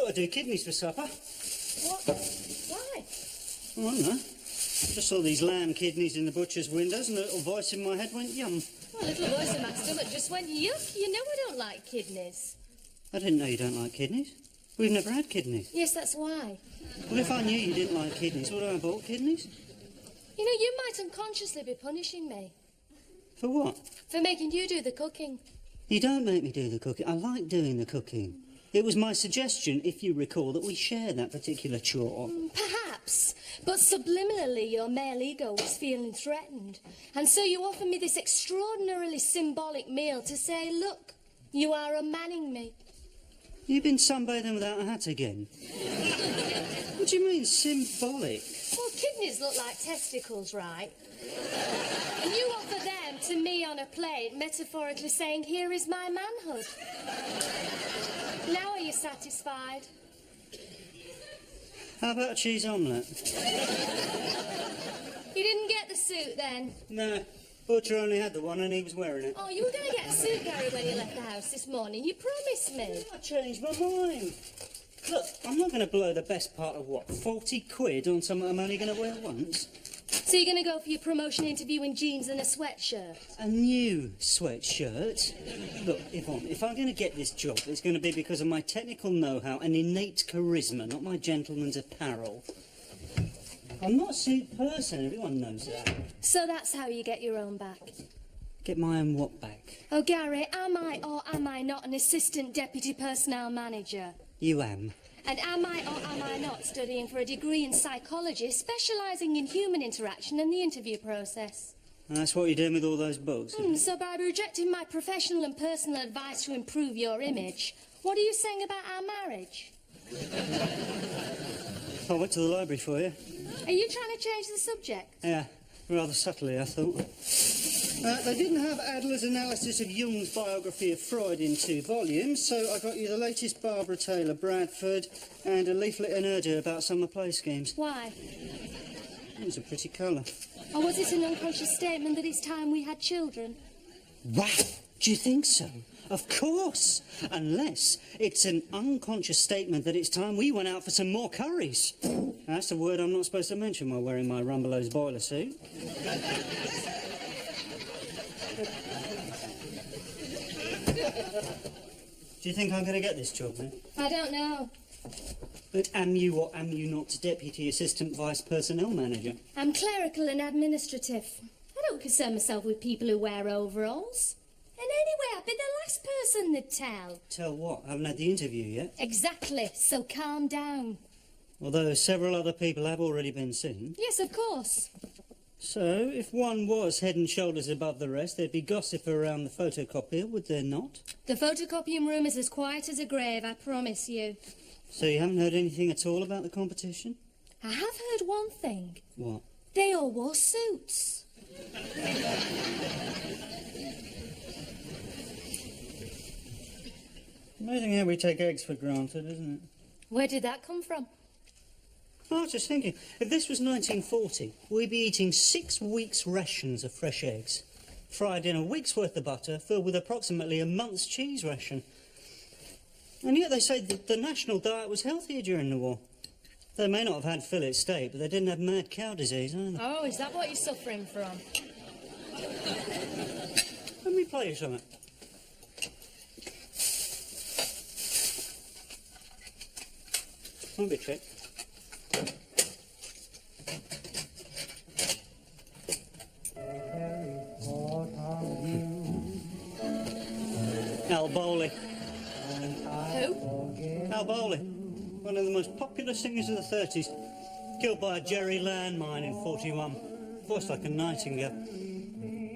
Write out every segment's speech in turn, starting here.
thought I'd do kidneys for supper. What? Why? Oh, I don't know. Just saw these lamb kidneys in the butcher's windows and a little voice in my head went, yum. Well, a little voice in my stomach just went, yuck. You know I don't like kidneys. I didn't know you don't like kidneys. We've never had kidneys. Yes, that's why. Well, if I knew you didn't like kidneys, would I have bought kidneys? You know, you might unconsciously be punishing me. For what? For making you do the cooking. You don't make me do the cooking. I like doing the cooking. It was my suggestion, if you recall, that we share that particular chore. Perhaps. But subliminally, your male ego was feeling threatened. And so you offered me this extraordinarily symbolic meal to say, look, you are unmanning me. You've been sunbathing without a hat again. What do you mean, symbolic? Well, kidneys look like testicles, right? And you offer them to me on a plate, metaphorically saying, here is my manhood. Now are you satisfied? How about a cheese omelette? You didn't get the suit then? No. Butcher only had the one and he was wearing it. Oh, you were going to get a suit, Gary, when you left the house this morning. You promised me. I changed my mind. Look, I'm not going to blow the best part of, what, 40 quid on something I'm only going to wear once? So you're going to go for your promotion interview in jeans and a sweatshirt? A new sweatshirt? Look, Yvonne, if I'm going to get this job, it's going to be because of my technical know-how and innate charisma, not my gentleman's apparel. I'm not a suit person, everyone knows that. So that's how you get your own back? Get my own what back? Oh, Gary, am I or am I not an assistant deputy personnel manager? You am. And am I or am I not studying for a degree in psychology, specialising in human interaction and the interview process? And that's what you're doing with all those books? So by rejecting my professional and personal advice to improve your image, what are you saying about our marriage? I went to the library for you. Are you trying to change the subject? Yeah, rather subtly, I thought. They didn't have Adler's analysis of Jung's biography of Freud in 2 volumes, so I got you the latest Barbara Taylor Bradford and a leaflet in Urdu about summer play schemes. Why? It was a pretty colour. Or was it an unconscious statement that it's time we had children? Wow! Do you think so? Of course! Unless it's an unconscious statement that it's time we went out for some more curries. That's a word I'm not supposed to mention while wearing my Rumbelows boiler suit. Do you think I'm going to get this job, then? I don't know. But am you or am you not Deputy Assistant Vice Personnel Manager? I'm clerical and administrative. I don't concern myself with people who wear overalls. And anyway, I've been the last person to tell. Tell what? I haven't had the interview yet. Exactly, so calm down. Although several other people have already been seen. Yes, of course. So, if one was head and shoulders above the rest, there'd be gossip around the photocopier, would there not? The photocopying room is as quiet as a grave, I promise you. So you haven't heard anything at all about the competition? I have heard one thing. What? They all wore suits. Amazing how we take eggs for granted, isn't it? Where did that come from? I was just thinking, if this was 1940, we'd be eating 6 weeks' rations of fresh eggs, fried in a week's worth of butter, filled with approximately a month's cheese ration. And yet they say that the national diet was healthier during the war. They may not have had fillet steak, but they didn't have mad cow disease, either. Oh, is that what you're suffering from? Let me play you something. Won't be a trick. Al Bowley. Who? Al Bowley, one of the most popular singers of the 30s, killed by a Jerry landmine in 41. Voiced like a nightingale.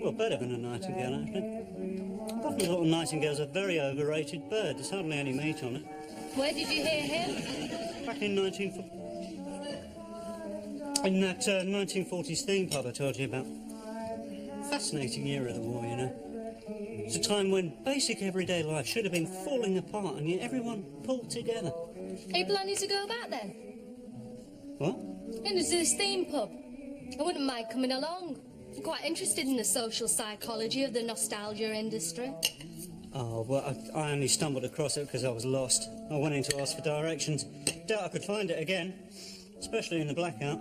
Well, better than a nightingale, actually. I've often thought nightingales are a very overrated bird. There's hardly any meat on it. Where did you hear him? Back in 1940. In that 1940s theme pub I told you about. Fascinating era of the war, you know. It's a time when basic everyday life should have been falling apart, and yet everyone pulled together. Are you planning to go back then? What? Into this theme pub. I wouldn't mind coming along. I'm quite interested in the social psychology of the nostalgia industry. Oh, well, I only stumbled across it because I was lost. I went in to ask for directions. Doubt I could find it again, especially in the blackout.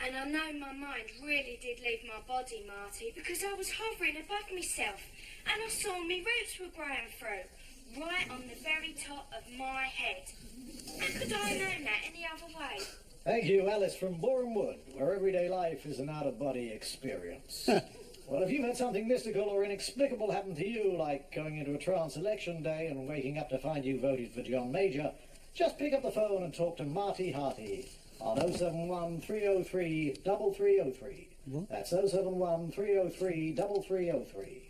And I know my mind really did leave my body, Marty, because I was hovering above myself and I saw my roots were growing through, right on the very top of my head. How could I have known that any other way? Thank you, Alice from Bournemouth, where everyday life is an out-of-body experience. Well, if you've had something mystical or inexplicable happen to you, like going into a trance election day and waking up to find you voted for John Major, just pick up the phone and talk to Marty Harty on 071 303 3303. What? That's 071 303 3303.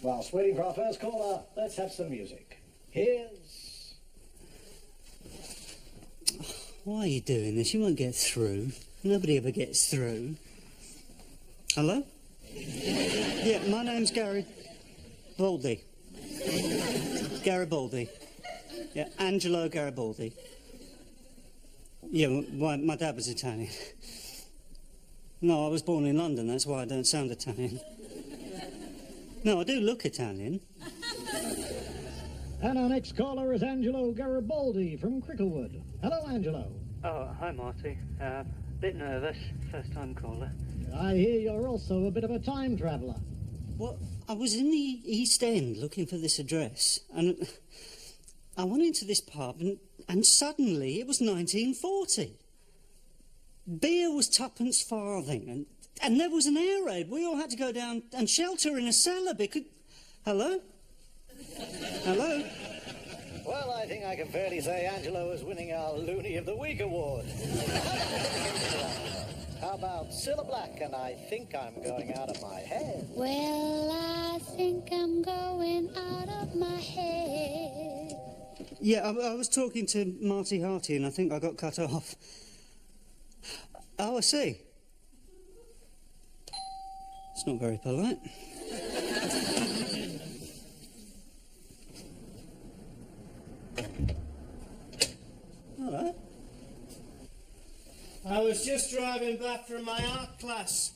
Whilst waiting for our first caller, let's have some music. Here's... Why are you doing this? You won't get through. Nobody ever gets through. Hello? Yeah, my name's Gary Baldy. Garibaldi. Yeah, Angelo Garibaldi. Yeah, my dad was Italian. No, I was born in London, that's why I don't sound Italian. No, I do look Italian. And our next caller is Angelo Garibaldi from Cricklewood. Hello, Angelo. Oh, hi, Marty. Bit nervous, first time caller. I hear you're also a bit of a time traveller. Well, I was in the East End looking for this address, and I went into this pub, and suddenly it was 1940. Beer was tuppence farthing, and there was an air raid. We all had to go down and shelter in a cellar because... Hello? Hello? Well, I think I can fairly say Angelo is winning our Loony of the Week award. How about Cilla Black and I Think I'm Going Out of My Head? Well, I think I'm going out of my head. Yeah, I was talking to Marty Harty, and I think I got cut off. Oh, I see. It's not very polite. Hello. I was just driving back from my art class,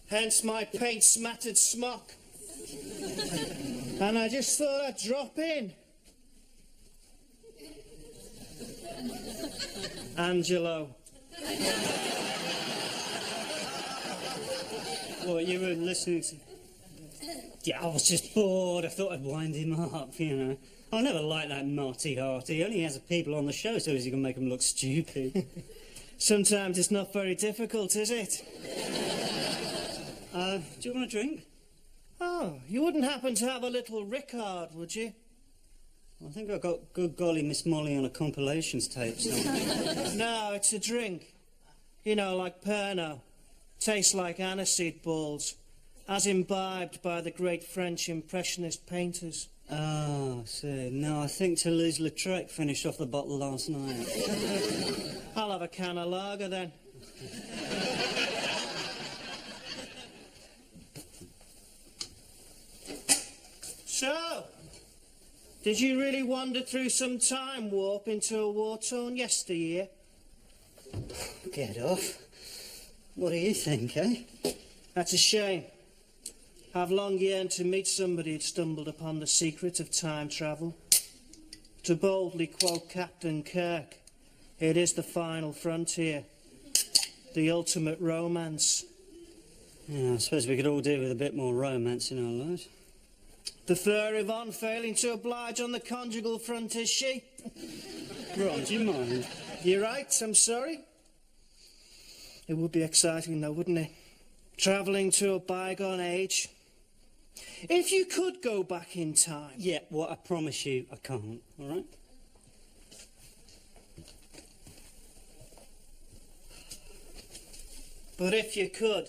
hence my paint-smattered smock. And I just thought I'd drop in. Angelo. Well, you were listening to... Yeah, I was just bored. I thought I'd wind him up, you know. I never liked that Marty Harty. He only has people on the show so as he can make them look stupid. Sometimes it's not very difficult, is it? Do you want a drink? Oh, you wouldn't happen to have a little Rickard, would you? I think I got Good Golly Miss Molly on a compilations tape somewhere. No, it's a drink. You know, like Pernod. Tastes like aniseed balls, as imbibed by the great French Impressionist painters. Oh, see. No, I think Toulouse-Lautrec finished off the bottle last night. I'll have a can of lager then. So, did you really wander through some time warp into a war-torn yesteryear? Get off. What do you think, eh? That's a shame. I've long yearned to meet somebody who'd stumbled upon the secret of time travel. To boldly quote Captain Kirk, it is the final frontier, the ultimate romance. Yeah, I suppose we could all do with a bit more romance in our lives. The fair Yvonne failing to oblige on the conjugal front, is she? Ron, do you mind? You're right, I'm sorry. It would be exciting though, wouldn't it? Travelling to a bygone age. If you could go back in time. Yeah, well, I promise you I can't, all right? But if you could,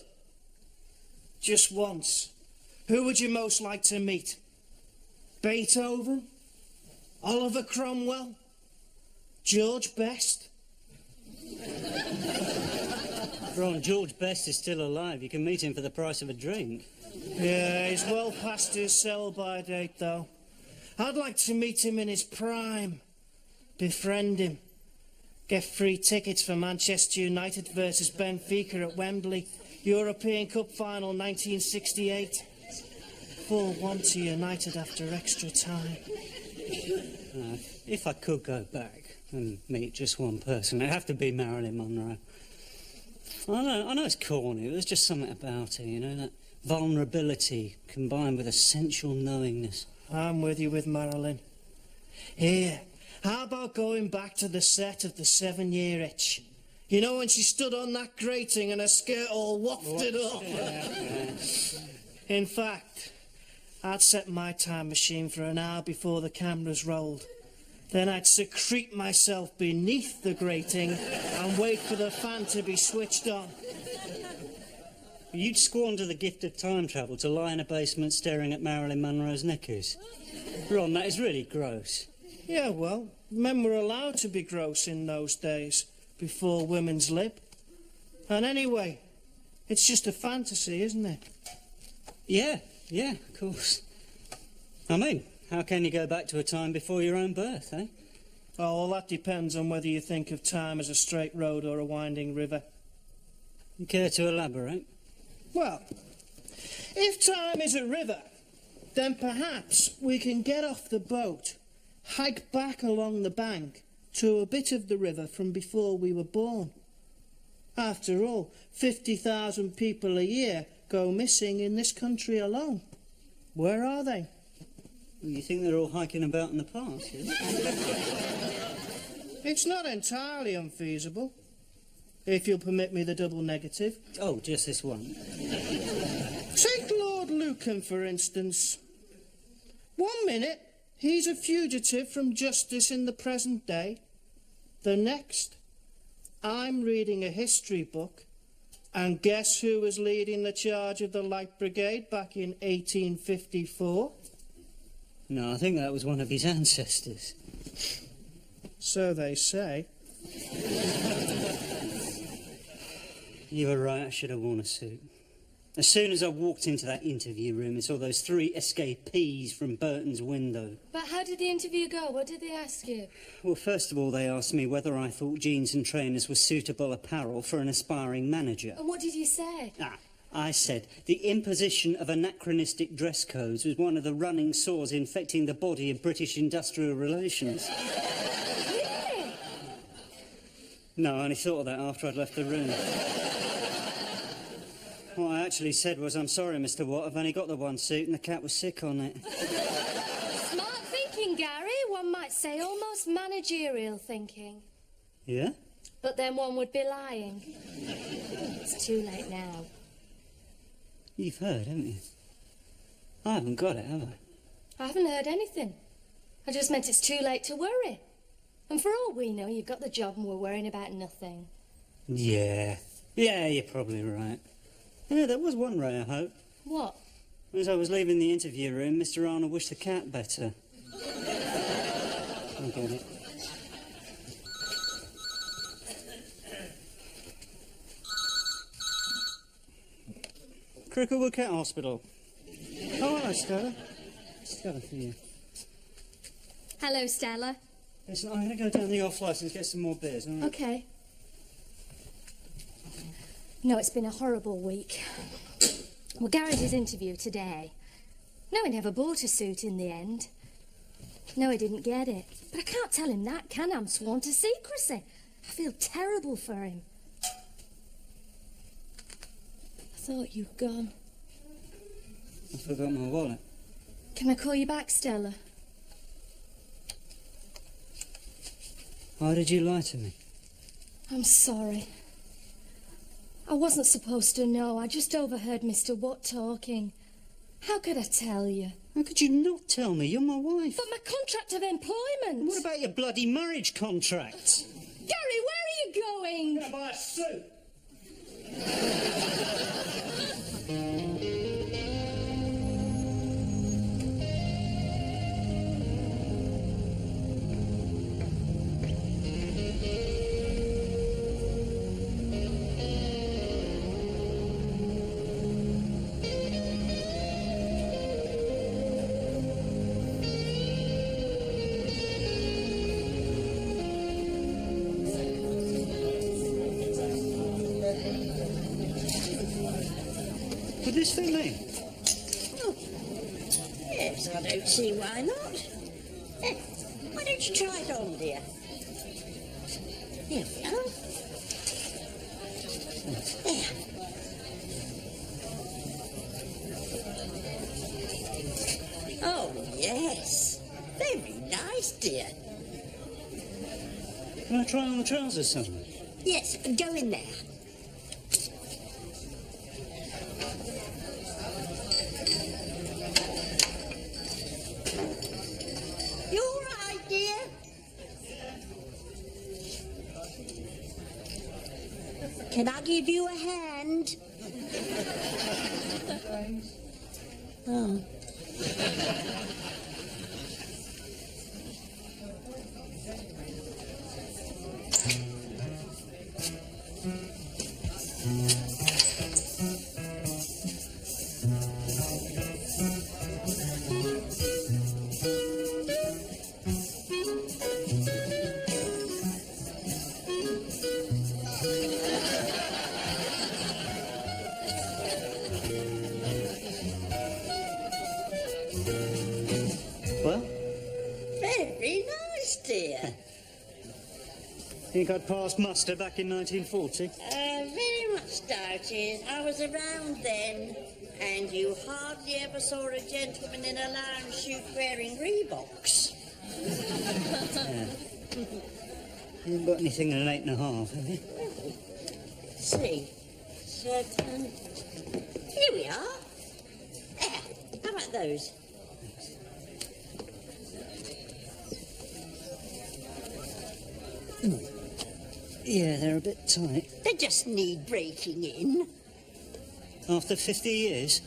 just once, who would you most like to meet? Beethoven? Oliver Cromwell? George Best? Ron, George Best is still alive. You can meet him for the price of a drink. Yeah, he's well past his sell-by date, though. I'd like to meet him in his prime. befriend him, get free tickets for Manchester United versus Benfica at Wembley, European Cup final 1968. 4-1 to United after extra time. If I could go back and meet just one person, it'd have to be Marilyn Monroe. I know it's corny, but there's just something about her, you know, that vulnerability combined with essential knowingness. I'm with you with Marilyn. Here, how about going back to the set of The 7-Year Itch? You know, when she stood on that grating and her skirt all wafted up? In fact, I'd set my time machine for an hour before the cameras rolled. Then I'd secrete myself beneath the grating and wait for the fan to be switched on. You'd squander the gift of time travel to lie in a basement staring at Marilyn Monroe's knickers. Ron, that is really gross. Yeah, well, men were allowed to be gross in those days, before women's lib. And anyway, it's just a fantasy, isn't it? Yeah, of course. I mean, how can you go back to a time before your own birth, eh? Oh, well, that depends on whether you think of time as a straight road or a winding river. You care to elaborate? Well, if time is a river, then perhaps we can get off the boat, hike back along the bank to a bit of the river from before we were born. After all, 50,000 people a year go missing in this country alone. Where are they? Well, you think they're all hiking about in the past, yeah? It's not entirely unfeasible, if you'll permit me the double negative. Oh, just this one. Take Lord Lucan, for instance. 1 minute, he's a fugitive from justice in the present day. The next, I'm reading a history book, and guess who was leading the charge of the Light Brigade back in 1854? No, I think that was one of his ancestors. So they say. You were right, I should have worn a suit. As soon as I walked into that interview room and saw those 3 escapees from Burton's window. But how did the interview go? What did they ask you? Well, first of all, they asked me whether I thought jeans and trainers were suitable apparel for an aspiring manager. And what did you say? I said the imposition of anachronistic dress codes was one of the running sores infecting the body of British industrial relations. Really? No, I only thought of that after I'd left the room. What I actually said was, I'm sorry, Mr. Watt, I've only got the one suit and the cat was sick on it. Smart thinking, Gary. One might say almost managerial thinking. Yeah? But then one would be lying. It's too late now. You've heard, haven't you? I haven't got it, have I? I haven't heard anything. I just meant it's too late to worry. And for all we know, you've got the job and we're worrying about nothing. Yeah, you're probably right. Yeah, there was one ray of hope. What? As I was leaving the interview room, Mr. Arnold wished the cat better. I get it. Cricklewood Cat Hospital. Oh, hello, Stella. Stella for you. Hello, Stella. Listen, I'm going to go down the off licence and get some more beers, all right? Okay. No, it's been a horrible week. Well, Gary's interview today. No, he never bought a suit in the end. No, he didn't get it. But I can't tell him that, can I? I'm sworn to secrecy. I feel terrible for him. I thought you'd gone. I forgot my wallet. Can I call you back, Stella? Why did you lie to me? I'm sorry. I wasn't supposed to know. I just overheard Mr. Watt talking. How could I tell you? How could you not tell me? You're my wife. But my contract of employment. What about your bloody marriage contract? Gary, where are you going? I'm going to buy a suit. Would this fit me? Oh, yes, I don't see why not. Why don't you try it on, dear? Here we are. There. Oh, yes. Very nice, dear. Can I try on the trousers, son? Yes, go in there. You all right, dear? Can I give you a hand? Oh. Well, Very nice, dear. think I'd passed muster back in 1940? Very much doubt it. I was around then, and you hardly ever saw a gentleman in a lounge suit wearing Reeboks. You haven't got anything in an 8.5, have you? Let's see. Certain. Here we are. There. How about those? Yeah, they're a bit tight. They just need breaking in. After 50 years?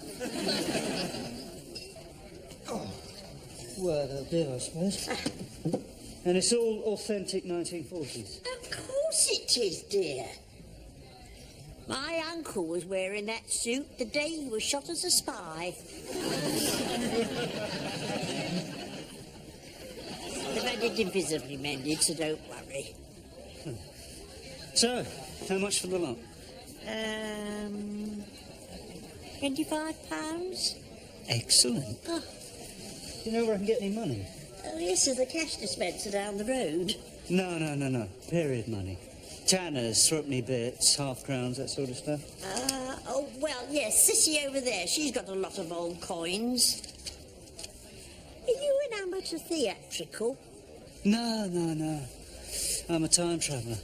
Well, they'll do, I suppose. And it's all authentic 1940s. Of course it is, dear. My uncle was wearing that suit the day he was shot as a spy. They've had it invisibly mended, so don't worry. So, how much for the lot? £25? Excellent. Oh, Do you know where I can get any money? oh, yes, there's a cash dispenser down the road. No. Period money. Tanners, threepenny bits, half crowns, that sort of stuff. Oh, well, yes, Sissy over there, she's got a lot of old coins. Are you an amateur theatrical? No. I'm a time traveller.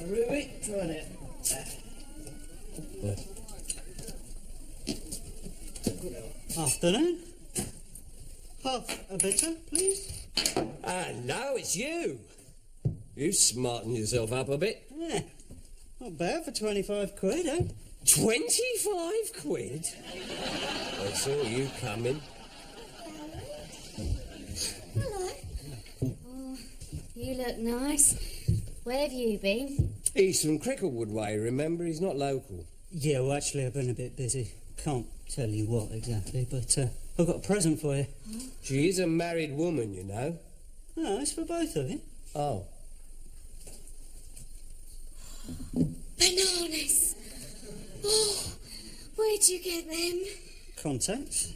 Ruby, try it. Afternoon. Half a bitter, please. Hello, it's you. You smarten yourself up a bit. Yeah. Not bad for 25 quid, eh? 25 quid? I saw you coming. Hello. Oh, you look nice. Where have you been? He's from Cricklewood way, remember? He's not local. Yeah, well, actually, I've been a bit busy. Can't tell you what exactly, but I've got a present for you. She is a married woman, you know. No, it's for both of you. Oh. Bananas! Oh, where'd you get them? Contacts?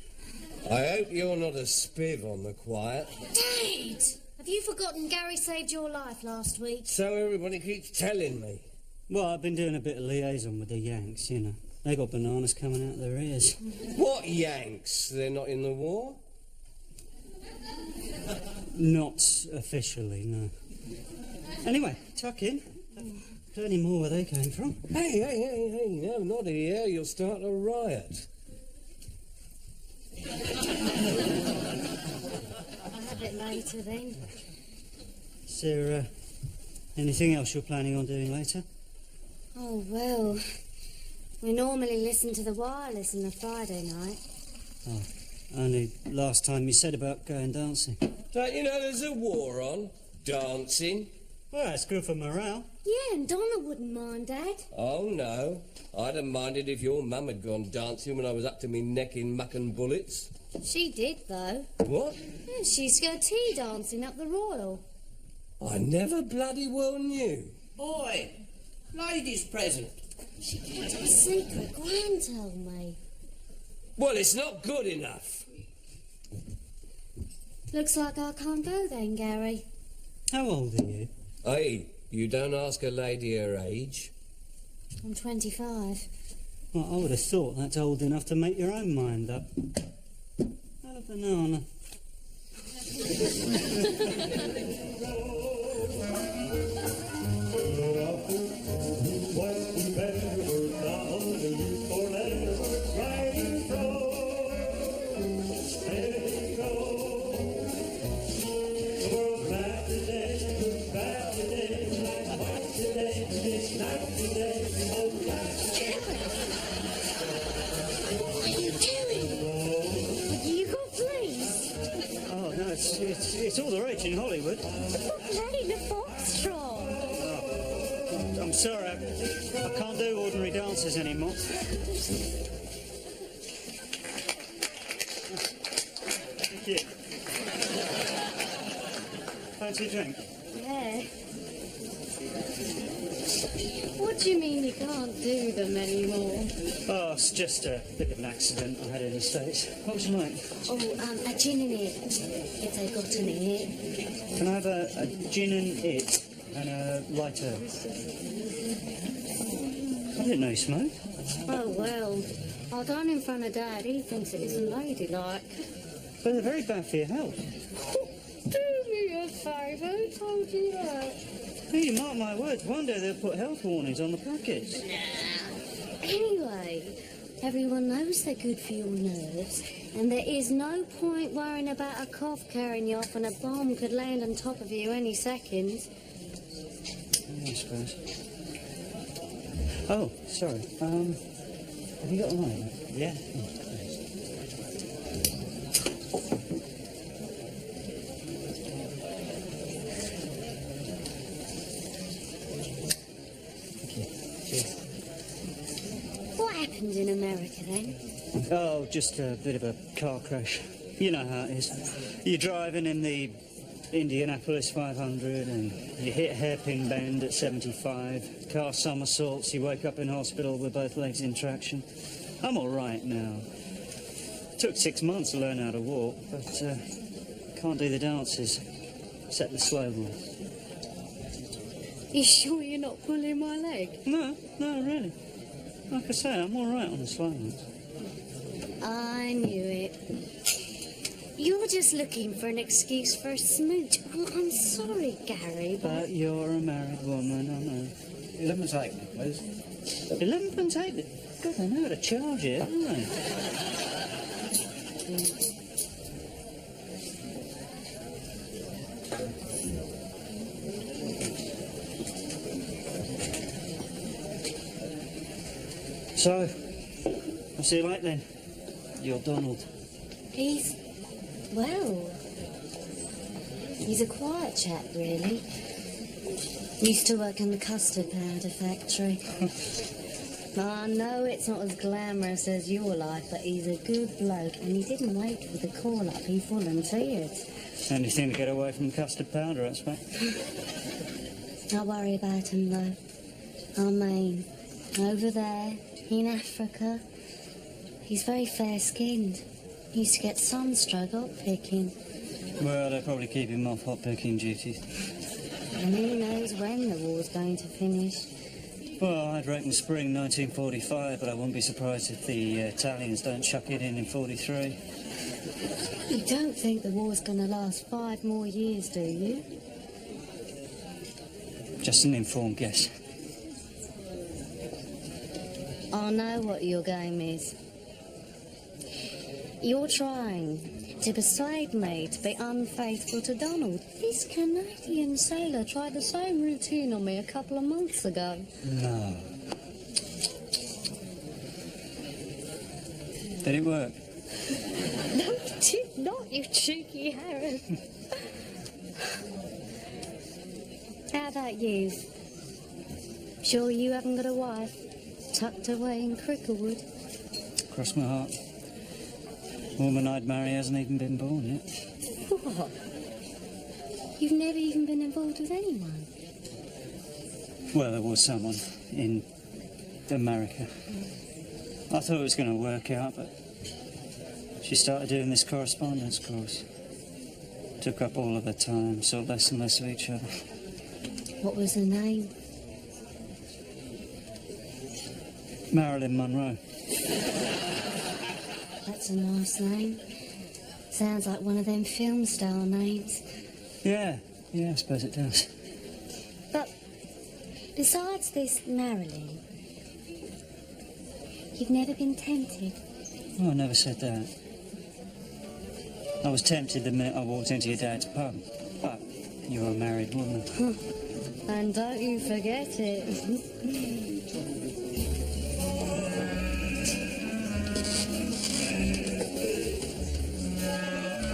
I hope you're not a spiv on the quiet. Dad! Have you forgotten Gary saved your life last week? So everybody keeps telling me. Well, I've been doing a bit of liaison with the Yanks, you know. They got bananas coming out their ears. What Yanks? They're not in the war? Not officially, no. Anyway, tuck in. Plenty more where they came from. Hey, no, not here. You'll start a riot. I'll have it later then. Is there anything else you're planning on doing later? Oh, well, we normally listen to the wireless on a Friday night. Oh, only last time you said about going dancing. Don't you know there's a war on? Dancing? Well, it's good for morale. Yeah, and Donna wouldn't mind, Dad. Oh, no. I'd have minded if your mum had gone dancing when I was up to me neck in muck and bullets. She did, though. What? Yeah, she used to go tea dancing up the Royal. I never bloody well knew. Boy, ladies present. She kept it a secret, Gran told me. Well, it's not good enough. Looks like I can't go then, Gary. How old are you? Hey, you don't ask a lady her age. I'm 25. Well, I would have thought that's old enough to make your own mind up. Have a banana. What are you doing? Have you got fleas? Oh, no, it's all the rage in Hollywood. Stop playing the foxtrot. I'm sorry, I can't do ordinary dances anymore. Thank you. Fancy a drink? Yeah. What do you mean you can't do them anymore? Oh, it's just a bit of an accident I had in the States. What would you like? Oh, a gin and it, if they've got any here. Can I have a gin and it and a lighter? I didn't know you smoked. Oh, well, I'll go on in front of Dad. He thinks it isn't ladylike. But they're very bad for your health. Do me a favour, who told you that? Hey, you mark my words, one day they'll put health warnings on the packets. Anyway, everyone knows they're good for your nerves, and there is no point worrying about a cough carrying you off when a bomb could land on top of you any second. I suppose. Oh, sorry. Have you got a light? Yeah. What happened in America then? Oh, just a bit of a car crash. You know how it is. You're driving in the Indianapolis 500 and you hit hairpin bend at 75. Car somersaults, you wake up in hospital with both legs in traction. I'm all right now. Took 6 months to learn how to walk, but can't do the dances, except the slow ones. You sure you're not pulling my leg? No, really. Like I say, I'm all right on the slow ones. I knew it. You're just looking for an excuse for a smooch. Oh, I'm sorry, Gary, but... But you're a married woman, I know. 11's eight, please. 11.8? God, they know how to charge it, don't they? So, what's he like then? You're Donald. He's... well... he's a quiet chap, really. Used to work in the custard powder factory. I know it's not as glamorous as your life, but he's a good bloke, and he didn't wait for the call-up, he volunteered. Anything to get away from custard powder, I expect. Don't worry about him, though. I mean, over there, in Africa, he's very fair-skinned. He used to get sunstroke hot picking. Well, they probably keep him off hot picking duties. And who knows when the war's going to finish. Well, I'd reckon spring 1945, but I wouldn't be surprised if the Italians don't chuck it in 43. You don't think the war's going to last 5 more years, do you? Just an informed guess. I know what your game is. You're trying to persuade me to be unfaithful to Donald. This Canadian sailor tried the same routine on me a couple of months ago. No. Did it work? No, it did not, you cheeky Harris. How about you? Sure you haven't got a wife tucked away in Cricklewood? Cross my heart. Woman I'd marry hasn't even been born yet. What? You've never even been involved with anyone? Well, there was someone in America. I thought it was going to work out, but she started doing this correspondence course. Took up all of her time, saw less and less of each other. What was her name? Marilyn Monroe. That's a nice name. Sounds like one of them film star names. Yeah, I suppose it does. But besides this Marilyn, you've never been tempted? Oh, I never said that. I was tempted the minute I walked into your dad's pub. But you're a married woman. And don't you forget it.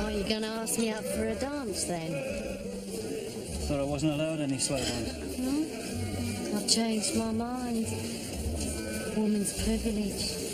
Are you going to ask me out for a dance then? Thought I wasn't allowed any slow ones. No, I've changed my mind. Woman's privilege.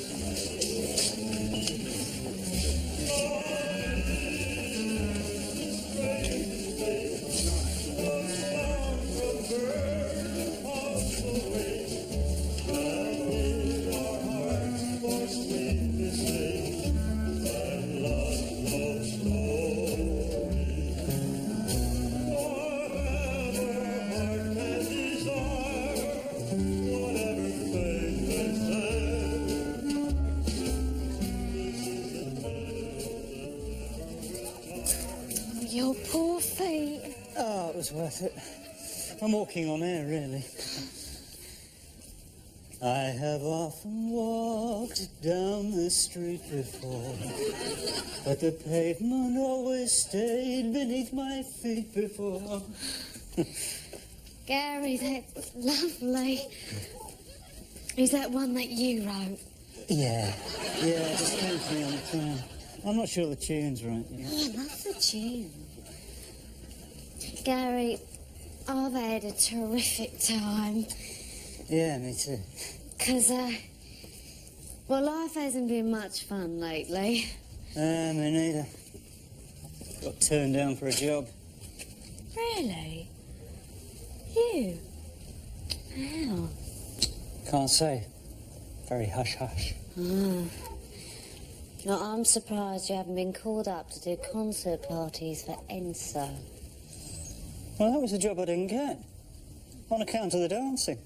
Your poor feet. Oh, it was worth it. I'm walking on air, really. I have often walked down the street before, but the pavement always stayed beneath my feet before. Gary, that's lovely. Is that one that you wrote? Yeah, it just came to me on the tram. I'm not sure the tune's right. Oh, I love the tune. Gary, I've had a terrific time. Yeah, me too. 'Cause, well, life hasn't been much fun lately. Me neither. Got turned down for a job. Really? You? How? Can't say. Very hush-hush. Oh. No, I'm surprised you haven't been called up to do concert parties for Enso. Well, that was a job I didn't get. On account of the dancing.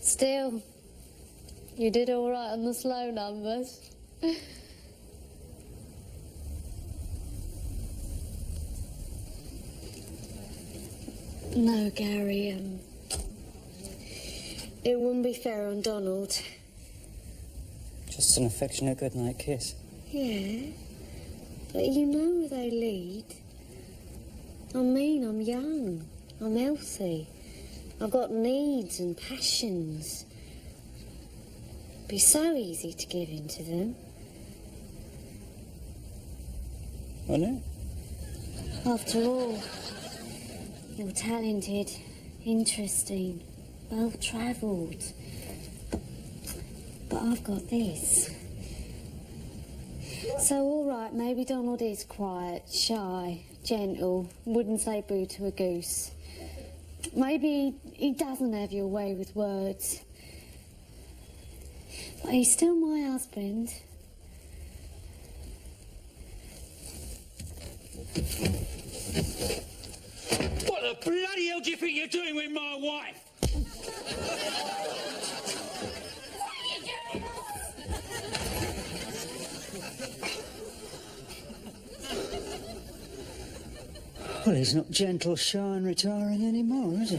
Still, you did all right on the slow numbers. No, Gary, it wouldn't be fair on Donald. Just an affectionate goodnight kiss. Yeah, but you know where they lead. I mean, I'm young, I'm healthy, I've got needs and passions. It'd be so easy to give in to them. Wouldn't it? After all, You're talented, interesting, well-travelled. But I've got this. So, all right, maybe Donald is quiet, shy, gentle, wouldn't say boo to a goose. Maybe he doesn't have your way with words. But he's still my husband. What the bloody hell do you think you're doing with my wife? Well, he's not gentle, shy and retiring anymore, is he?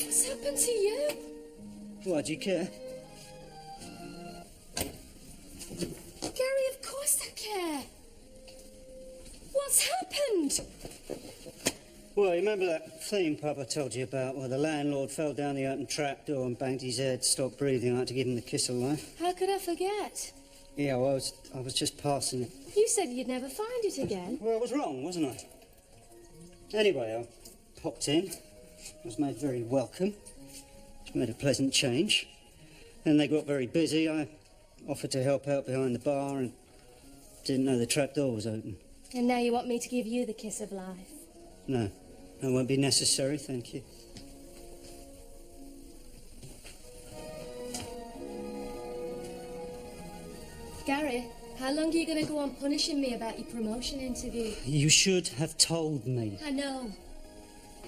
What's happened to you? Why, do you care? Gary, of course I care. What's happened? Well, you remember that theme pub I told you about where the landlord fell down the open trapdoor and banged his head, stopped breathing, I had to give him the kiss of life? How could I forget? Yeah, well, I was just passing it. You said you'd never find it again. Well, I was wrong, wasn't I? Anyway, I popped in. I was made very welcome. It made a pleasant change. Then they got very busy. I offered to help out behind the bar and didn't know the trapdoor was open. And now you want me to give you the kiss of life? No, that won't be necessary, thank you. Gary, how long are you going to go on punishing me about your promotion interview? You should have told me. I know.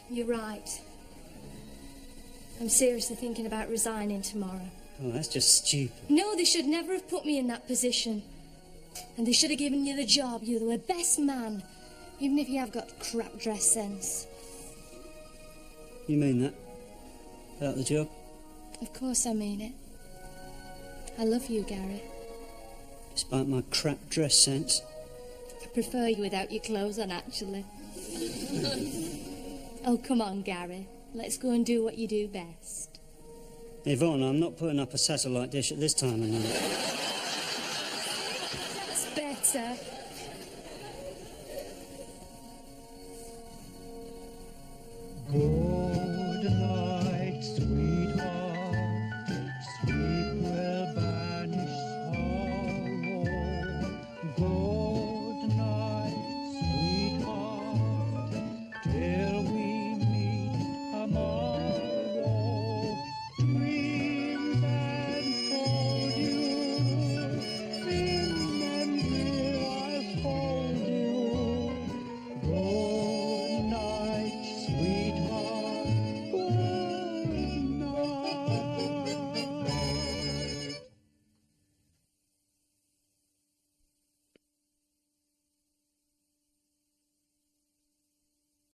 You're right. I'm seriously thinking about resigning tomorrow. Oh, that's just stupid. No, they should never have put me in that position. And they should have given you the job. You're the best man, even if you have got crap dress sense. You mean that? About the job? Of course I mean it. I love you, Gary. Despite my crap dress sense? I prefer you without your clothes on, actually. Oh, come on, Gary. Let's go and do what you do best. Yvonne, I'm not putting up a satellite dish at this time of night. That's better. Go.